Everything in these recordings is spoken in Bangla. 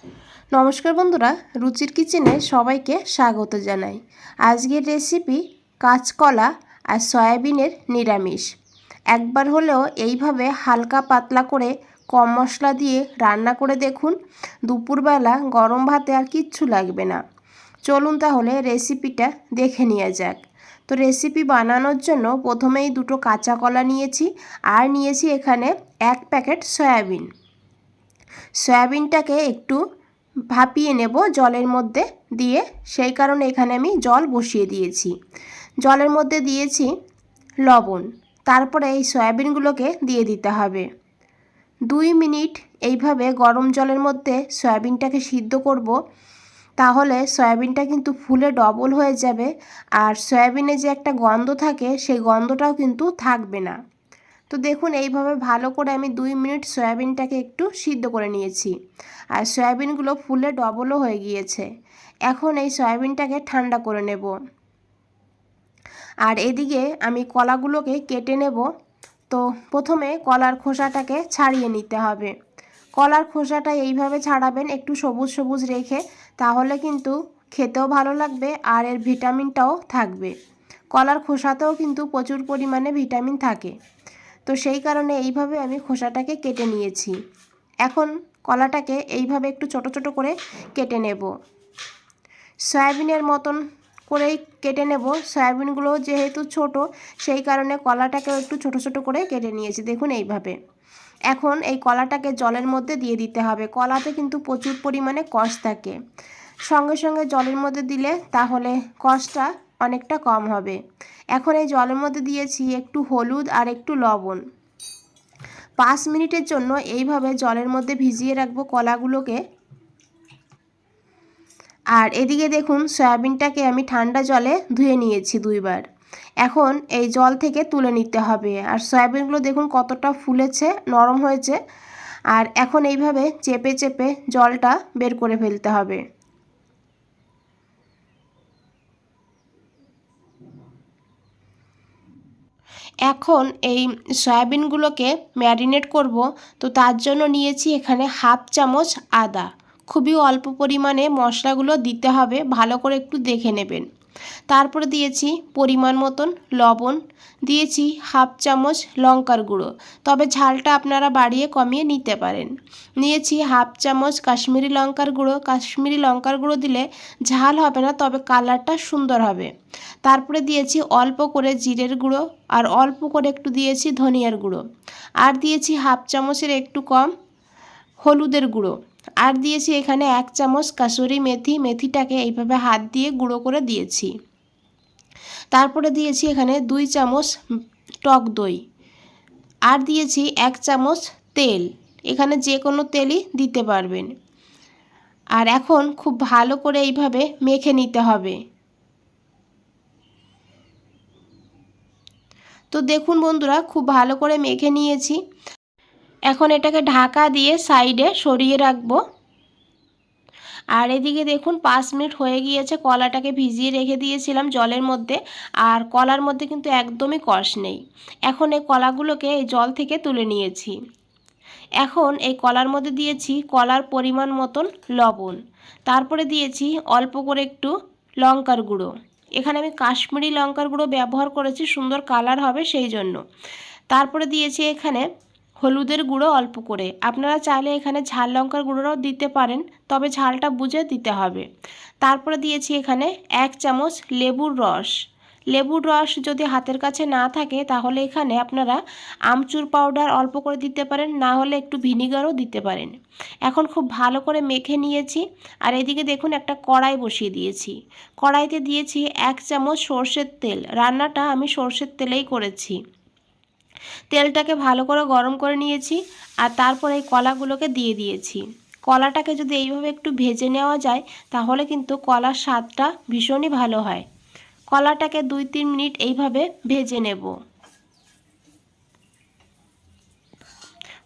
নমস্কার বন্ধুরা, রুচির কিচেনে সবাইকে স্বাগত জানাই। আজকের রেসিপি কাঁচকলা আর সয়াবিনের নিরামিষ। একবার হলেও এইভাবে হালকা পাতলা করে কম মশলা দিয়ে রান্না করে দেখুন। দুপুরবেলা গরম ভাতে আর কিচ্ছু লাগবে না। চলুন তাহলে রেসিপিটা দেখে নেওয়া যাক। তো রেসিপি বানানোর জন্য প্রথমেই দুটো কাঁচা কলা নিয়েছি আর নিয়েছি এখানে 1 প্যাকেট সয়াবিন। সয়াবিনটাকে একটু ভাপিয়ে নেব জলের মধ্যে দিয়ে, সেই কারণে এখানে আমি জল বসিয়ে দিয়েছি। জলের মধ্যে দিয়েছি লবণ, তারপরে এই সয়াবিনগুলোকে দিয়ে দিতে হবে। 2 মিনিট এইভাবে গরম জলের মধ্যে সয়াবিনটাকে সিদ্ধ করব, তাহলে সয়াবিনটা কিন্তু ফুলে ডবল হয়ে যাবে আর সয়াবিনে যে একটা গন্ধ থাকে সেই গন্ধটাও কিন্তু থাকবে না। তো দেখুন এইভাবে ভালো করে আমি 2 মিনিট সয়াবিনটাকে একটু সিদ্ধ করে নিয়েছি আর সয়াবিনগুলো ফুলে ডবলও হয়ে গিয়েছে। এখন এই সয়াবিনটাকে ঠান্ডা করে নেব আর এদিকে আমি কলাগুলোকে কেটে নেব। তো প্রথমে কলার খোসাটাকে ছাড়িয়ে নিতে হবে। কলার খোসাটা এইভাবে ছাড়াবেন একটু সবুজ সবুজ রেখে, তাহলে কিন্তু খেতেও ভালো লাগবে আর এর ভিটামিনটাও থাকবে। কলার খোসাতেও কিন্তু প্রচুর পরিমাণে ভিটামিন থাকে। তো সেই কারণে এইভাবে আমি খোসাটাকে কেটে নিয়েছি। এখন কলাটাকে এইভাবে একটু ছোট ছোট করে কেটে নেব, সয়াবিনের মতন করেই কেটে নেব। সয়াবিনগুলো যেহেতু ছোট, সেই কারণে কলাটাকেও একটু ছোট ছোট করে কেটে নিয়েছি, দেখুন এইভাবে। এখন এই কলাটাকে জলের মধ্যে দিয়ে দিতে হবে। কলাতে কিন্তু প্রচুর পরিমাণে কষ থাকে, সঙ্গে সঙ্গে জলের মধ্যে দিলে তাহলে কষটা অনেকটা কম হবে। এখন এই জলের মধ্যে দিয়েছি একটু হলুদ আর একটু লবণ। 5 মিনিটের জন্য এইভাবে জলের মধ্যে ভিজিয়ে রাখবো কলাগুলোকে। আর এদিকে দেখুন সয়াবিনটাকে আমি ঠান্ডা জলে ধুয়ে নিয়েছি 2 বার। এখন এই জল থেকে তুলে নিতে হবে। আর সয়াবিনগুলো দেখুন কতটা ফুলেছে, নরম হয়েছে। আর এখন এইভাবে চেপে চেপে জলটা বের করে ফেলতে হবে। এখন এই সয়াবিনগুলোকে ম্যারিনেট করব। তো তার জন্য নিয়েছি এখানে 1/2 চামচ আদা। খুবই অল্প পরিমাণে মশলাগুলো দিতে হবে, ভালো করে একটু দেখে নেবেন। তারপরে দিয়েছি পরিমাণ মতন লবণ, দিয়েছি 1/2 চামচ লঙ্কার গুঁড়ো, তবে ঝালটা আপনারা বাড়িয়ে কমিয়ে নিতে পারেন। নিয়েছি 1/2 চামচ কাশ্মীরি লঙ্কার গুঁড়ো। কাশ্মীরি লঙ্কার গুঁড়ো দিলে ঝাল হবে না, তবে কালারটা সুন্দর হবে। তারপরে দিয়েছি অল্প করে জিরের গুঁড়ো আর অল্প করে একটু দিয়েছি ধনিয়ার গুঁড়ো, আর দিয়েছি 1/2 চামচের একটু কম হলুদের গুঁড়ো, আর দিয়েছি এখানে 1 চামচ কাসুরি মেথি। মেথিটাকে এইভাবে হাত দিয়ে গুঁড়ো করে দিয়েছি। তারপরে দিয়েছি এখানে 2 চামচ টক দই, আর দিয়েছি 1 চামচ তেল। এখানে যে কোনো তেলই দিতে পারবেন। আর এখন খুব ভালো করে এইভাবে মেখে নিতে হবে। তো দেখুন বন্ধুরা, খুব ভালো করে মেখে নিয়েছি। এখন এটাকে ঢাকা দিয়ে সাইডে সরিয়ে রাখবো। আর এদিকে দেখুন 5 মিনিট হয়ে গিয়েছে। কলাটাকে ভিজিয়ে রেখে দিয়েছিলাম জলের মধ্যে, আর কলার মধ্যে কিন্তু একদমই কষ নেই। এখন এই কলাগুলোকে এই জল থেকে তুলে নিয়েছি। এখন এই কলার মধ্যে দিয়েছি কলার পরিমাণ মতন লবণ, তারপরে দিয়েছি অল্প করে একটু লঙ্কার গুঁড়ো। এখানে আমি কাশ্মীরি লঙ্কার গুঁড়ো ব্যবহার করেছি, সুন্দর কালার হবে সেই জন্য। তারপরে দিয়েছি এখানে হলুদের গুঁড়ো অল্প করে। আপনারা চাইলে এখানে ঝাল লঙ্কার গুঁড়োটাও দিতে পারেন, তবে ঝালটা বুঝে দিতে হবে। তারপরে দিয়েছি এখানে 1 চামচ লেবুর রস। লেবুর রস যদি হাতের কাছে না থাকে তাহলে এখানে আপনারা আমচুর পাউডার অল্প করে দিতে পারেন, না হলে একটু ভিনিগারও দিতে পারেন। এখন খুব ভালো করে মেখে নিয়েছি। আর এদিকে দেখুন একটা কড়াই বসিয়ে দিয়েছি। কড়াইতে দিয়েছি 1 চামচ সর্ষের তেল। রান্নাটা আমি সর্ষের তেলেই করেছি। তেলটাকে ভালো করে গরম করে নিয়েছি আর তারপর এই কলাগুলোকে দিয়ে দিয়েছি। কলাটাকে যদি এইভাবে একটু ভেজে নেওয়া যায় তাহলে কিন্তু কলার স্বাদটা ভীষণই ভালো হয়। কলাটাকে 2-3 মিনিট এইভাবে ভেজে নেব।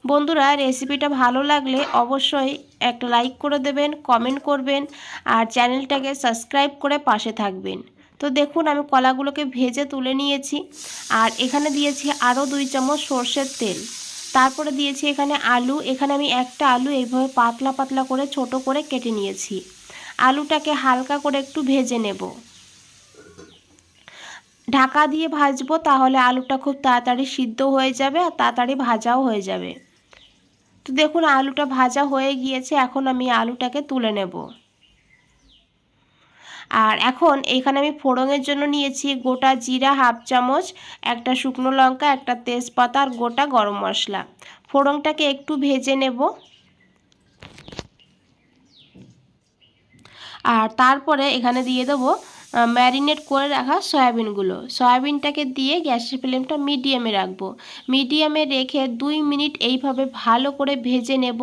বন্ধুরা, রেসিপিটা ভালো লাগলে অবশ্যই একটা লাইক করে দেবেন, কমেন্ট করবেন আর চ্যানেলটাকে সাবস্ক্রাইব করে পাশে থাকবেন। তো দেখুন আমি কলাগুলোকে ভেজে তুলে নিয়েছি আর এখানে দিয়েছি আরও 2 চামচ সর্ষের তেল। তারপরে দিয়েছি এখানে আলু। এখানে আমি একটা আলু এইভাবে পাতলা পাতলা করে ছোট করে কেটে নিয়েছি। আলুটাকে হালকা করে একটু ভেজে নেব। ঢাকা দিয়ে ভাজবো, তাহলে আলুটা খুব তাড়াতাড়ি সিদ্ধ হয়ে যাবে আর তাড়াতাড়ি ভাজাও হয়ে যাবে। তো দেখুন আলুটা ভাজা হয়ে গিয়েছে, এখন আমি আলুটাকে তুলে নেব। আর এখন এখানে আমি ফোড়নের জন্য নিয়েছি গোটা জিরা হাফ চামচ, একটা শুকনো লঙ্কা, একটা তেজপাতা আর গোটা গরম মশলা। ফোড়নটাকে একটু ভেজে নেব। আর তারপরে এখানে দিয়ে দেবো ম্যারিনেট করে রাখা সয়াবিনগুলো। সয়াবিনটাকে দিয়ে গ্যাসের ফ্লেমটা মিডিয়ামে রাখবো। মিডিয়ামে রেখে 2 মিনিট এইভাবে ভালো করে ভেজে নেব।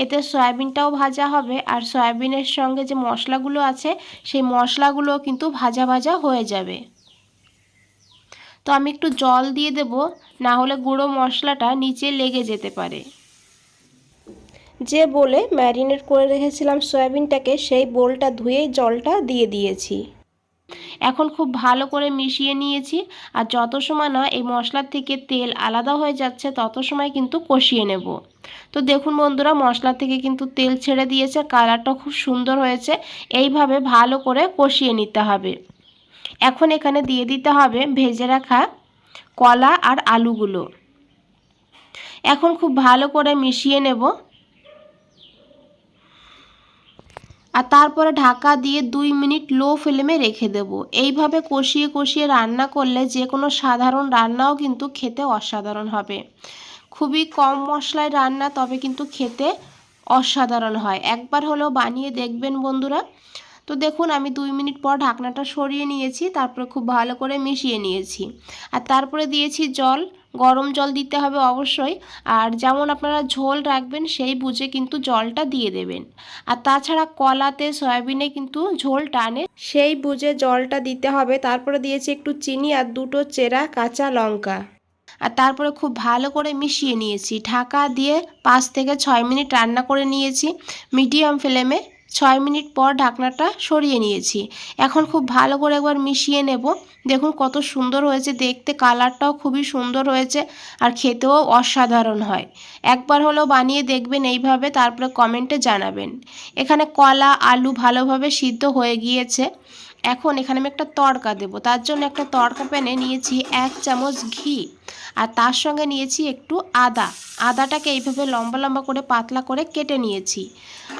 এতে সয়াবিনটাও ভাজা হবে আর সয়াবিনের সঙ্গে যে মশলাগুলো আছে সেই মশলাগুলো কিন্তু ভাজা ভাজা হয়ে যাবে। তো আমি একটু জল দিয়ে দেব, না হলে গুঁড়ো মশলাটা নিচে লেগে যেতে পারে। যে বলে ম্যারিনেট করে রেখেছিলাম সয়াবিনটাকে, সেই বোলটা ধুয়ে জলটা দিয়ে দিয়েছি। এখন খুব ভালো করে মিশিয়ে নিয়েছি। আর যত সময় না এই মশলার থেকে তেল আলাদা হয়ে যাচ্ছে তত সময় কিন্তু কষিয়ে নেব। তো দেখুন বন্ধুরা, মশলা থেকে কিন্তু তেল ছেড়ে দিয়েছে, কালারটা খুব সুন্দর হয়েছে। এইভাবে ভালো করে কষিয়ে নিতে হবে। এখন এখানে দিয়ে দিতে হবে ভেজে রাখা কলা আর আলুগুলো। এখন খুব ভালো করে মিশিয়ে নেব। আর তারপরে ঢাকা দিয়ে 2 মিনিট লো ফ্লেমে রেখে দেব। এইভাবে কষিয়ে কষিয়ে রান্না করলে যে কোনো সাধারণ রান্নাও কিন্তু খেতে অসাধারণ হবে। খুবই কম মশলায় রান্না, তবে কিন্তু খেতে অসাধারণ হয়। একবার হলেও বানিয়ে দেখবেন বন্ধুরা। তো দেখুন আমি 2 মিনিট পর ঢাকনাটা সরিয়ে নিয়েছি, তারপরে খুব ভালো করে মিশিয়ে নিয়েছি। আর তারপরে দিয়েছি জল। গরম জল দিতে হবে অবশ্যই। আর যেমন আপনারা ঝোল রাখবেন সেই বুঝে কিন্তু জলটা দিয়ে দেবেন। আর তাছাড়া কলাতে সয়াবিনে কিন্তু ঝোল টানে, সেই বুঝে জলটা দিতে হবে। তারপরে দিয়েছি একটু চিনি আর 2টো চেরা কাঁচা লঙ্কা। আর তারপরে খুব ভালো করে মিশিয়ে নিয়েছি। ঢাকা দিয়ে 5 থেকে 6 মিনিট রান্না করে নিয়েছি মিডিয়াম ফ্লেমে। 6 মিনিট পর ঢাকনাটা সরিয়ে নিয়েছি। এখন খুব ভালো করে একবার মিশিয়ে নেব। দেখুন কত সুন্দর হয়েছে দেখতে, কালারটাও খুবই সুন্দর হয়েছে আর খেতেও অসাধারণ হয়। একবার হলেও বানিয়ে দেখবেন এইভাবে, তারপরে কমেন্টে জানাবেন। এখানে কলা আলু ভালোভাবে সিদ্ধ হয়ে গিয়েছে। এখন এখানে আমি একটা তড়কা দেব। তার জন্য একটা তড়কা প্যানে নিয়েছি 1 চামচ ঘি আর তার সঙ্গে নিয়েছি একটু আদা। আদাটাকে এইভাবে লম্বা লম্বা করে পাতলা করে কেটে নিয়েছি।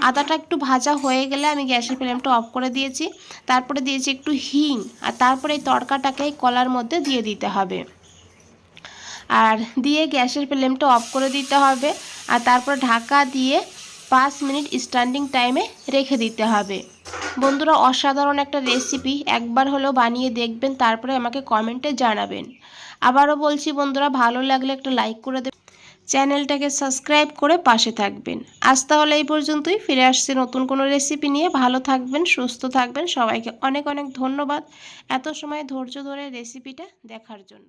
আদাটা একটু ভাজা হয়ে গেলে আমি গ্যাসের ফ্লেমটা অফ করে দিয়েছি। তারপরে দিয়েছি একটু হিং আর তারপরে এই তড়কাটাকে এই কলার মধ্যে দিয়ে দিতে হবে। আর দিয়ে গ্যাসের ফ্লেমটা অফ করে দিতে হবে। আর তারপর ঢাকা দিয়ে 5 মিনিট স্ট্যান্ডিং টাইমে রেখে দিতে হবে। বন্ধুরা অসাধারণ একটা রেসিপি, একবার হলেও বানিয়ে দেখবেন, তারপরে আমাকে কমেন্টে জানাবেন। আবারও বলছি বন্ধুরা, ভালো লাগলে একটা লাইক করে দেবেন, চ্যানেলটাকে সাবস্ক্রাইব করে পাশে থাকবেন। আজ তাহলে এই পর্যন্তই, ফিরে আসছি নতুন কোনো রেসিপি নিয়ে। ভালো থাকবেন, সুস্থ থাকবেন। সবাইকে অনেক অনেক ধন্যবাদ এত সময় ধৈর্য ধরে রেসিপিটা দেখার জন্য।